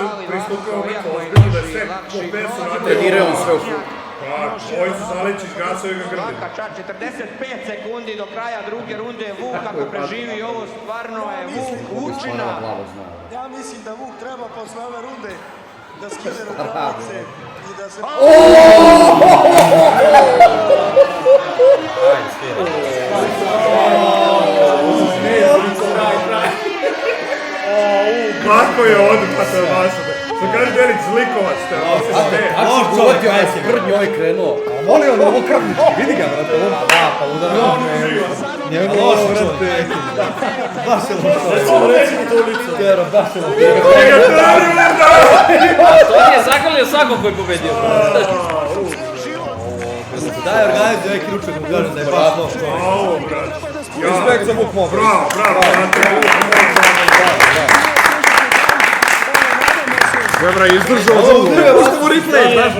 se pristupio neko ozbiljno da je sve po personažu. Treniraju on sve u full. Bojica Zaličić gasao i ga grdi. Svaka čak 45 sekundi do kraja druge runde. Vuk kako preživi ovo stvarno je Vuk Vučina. Ja mislim da Vuk treba posle ove runde da skine rukavace i da se... Kako je odupata vaša? Što kaže Delić zlikovac te vas. Ako si uletio, aj se grdnji ovaj krenuo. Voli on ovo krvnički, vidi ga, brate. Da, pa udarno. Njemu ovo, brate. Baš je lošo. Recimo to ulicu. Tjero, baš je lošo. To je zakalio svakog koji je pobedio. Daj, organizuj ovaj kručak, mu kažem da je baš lošo. Bravo, brate. Respekt za Vuk Mob. Bravo, brate. Dobra, izdržao za Vuk. Pustimo replay, znaš.